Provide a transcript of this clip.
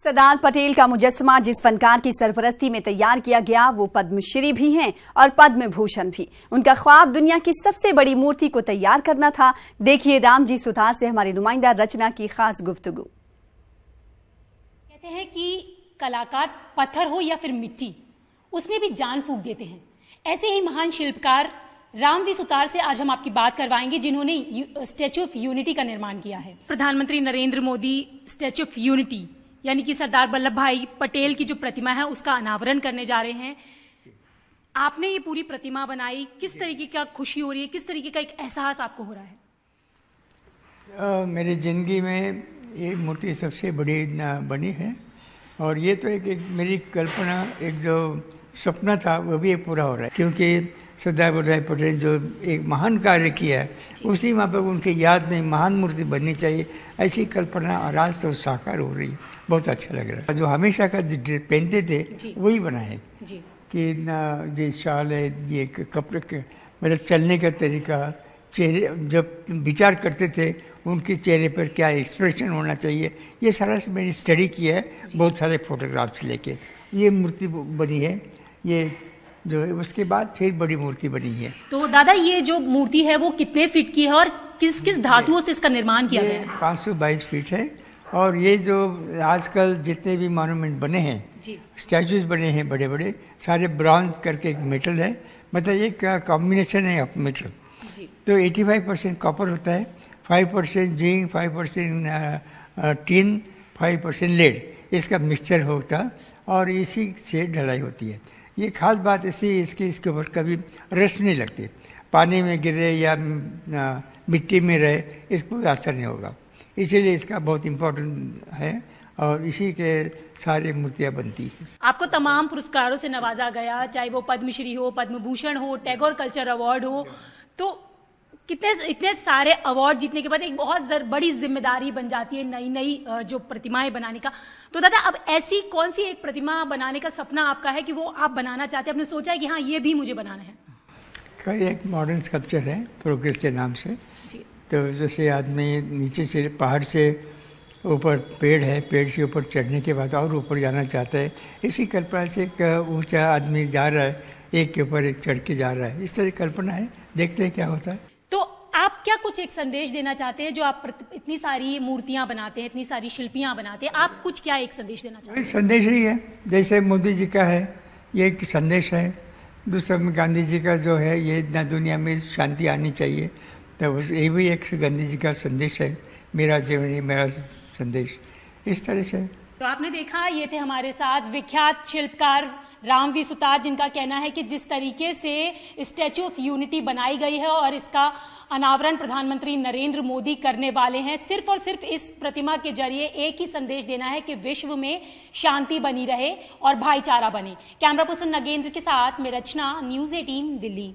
सरदार पटेल का मुजस्समा जिस फनकार की सरपरस्ती में तैयार किया गया वो पद्मश्री भी हैं और पद्म भूषण भी। उनका ख्वाब दुनिया की सबसे बड़ी मूर्ति को तैयार करना था। देखिए रामजी सुतार से हमारी नुमाइंदा रचना की खास गुफ्तगू। कहते हैं कि कलाकार पत्थर हो या फिर मिट्टी, उसमें भी जान फूंक देते हैं। ऐसे ही महान शिल्पकार रामजी सुतार से आज हम आपकी बात करवाएंगे, जिन्होंने स्टैच्यू ऑफ यूनिटी का निर्माण किया है। प्रधानमंत्री Narendra Modi statue of unity यानी कि सरदार वल्लभ भाई पटेल की जो प्रतिमा है उसका अनावरण करने जा रहे हैं। आपने ये पूरी प्रतिमा बनाई, किस तरीके का खुशी हो रही है, किस तरीके का एक एहसास आपको हो रहा है? मेरी ज़िंदगी में ये मूर्ति सबसे बड़ी बनी है और ये तो एक मेरी कल्पना, एक जो सपना था वो भी पूरा हो रहा है, क्योंकि सरदार वल्लभ भाई पटेल जो एक महान कार्य किया है उसी वहाँ पर उनकी याद में महान मूर्ति बननी चाहिए, ऐसी कल्पना और आज तो साकार हो रही है। बहुत अच्छा लग रहा है। जो हमेशा का पहनते थे वही बनाए कि ये शाल है, ये कपड़े के मतलब चलने का तरीका, चेहरे जब विचार करते थे उनके चेहरे पर क्या एक्सप्रेशन होना चाहिए, ये सारा मैंने स्टडी किया है बहुत सारे फोटोग्राफ्स लेके। ये मूर्ति बनी है, ये जो है उसके बाद फिर बड़ी मूर्ति बनी है। तो दादा ये जो मूर्ति है वो कितने फीट की है और किस किस धातुओं से इसका निर्माण किया गया है? 522 फीट है और ये जो आजकल जितने भी मॉन्यूमेंट बने हैं, स्टैचूज बने हैं बड़े बड़े, सारे ब्रॉन्ज करके एक मेटल है, मतलब एक कॉम्बिनेशन है ऑफ मेटल। तो 85% कॉपर होता है, 5% जिंक, 5% टिन, 5% लेड, इसका मिक्सचर होता और इसी से ढलाई होती है। ये खास बात इसके ऊपर कभी रस नहीं लगती, पानी में गिरे या मिट्टी में रहे इसको असर नहीं होगा, इसीलिए इसका बहुत इम्पोर्टेंट है और इसी के सारे मूर्तियाँ बनती हैं। आपको तमाम पुरस्कारों से नवाजा गया, चाहे वो पद्मश्री हो, पद्म भूषण हो, टैगोर कल्चर अवार्ड हो, तो इतने सारे अवार्ड जीतने के बाद एक बहुत बड़ी जिम्मेदारी बन जाती है नई नई जो प्रतिमाएं बनाने का। तो दादा अब ऐसी कौन सी एक प्रतिमा बनाने का सपना आपका है कि वो आप बनाना चाहते हैं, आपने सोचा है कि हाँ ये भी मुझे बनाना है? एक मॉडर्न स्कल्पचर है प्रोग्रेस के नाम से। तो जैसे आदमी नीचे से पहाड़ से ऊपर पेड़ है, पेड़ से ऊपर चढ़ने के बाद और ऊपर जाना चाहता है, इसी कल्पना से एक ऊंचा आदमी जा रहा है, एक के ऊपर एक चढ़ के जा रहा है, इस तरह की कल्पना है। देखते हैं क्या होता है। तो आप क्या कुछ एक संदेश देना चाहते हैं? जो आप इतनी सारी मूर्तियां बनाते हैं, इतनी सारी शिल्पियां बनाते हैं, आप कुछ क्या एक संदेश देना चाहते हैं? संदेश ही है, जैसे मोदी जी का है ये एक संदेश है, दूसरा में गांधी जी का जो है ये दुनिया में शांति आनी चाहिए, तो ये भी एक गांधी जी का संदेश है, मेरा जीवन मेरा संदेश, इस तरह से। तो आपने देखा ये थे हमारे साथ विख्यात शिल्पकार रामजी सुतार, जिनका कहना है कि जिस तरीके से स्टैच्यू ऑफ यूनिटी बनाई गई है और इसका अनावरण प्रधानमंत्री नरेंद्र मोदी करने वाले हैं, सिर्फ और सिर्फ इस प्रतिमा के जरिए एक ही संदेश देना है कि विश्व में शांति बनी रहे और भाईचारा बने। कैमरा पर्सन नगेंद्र के साथ मैं रचना, न्यूज़ 18 दिल्ली।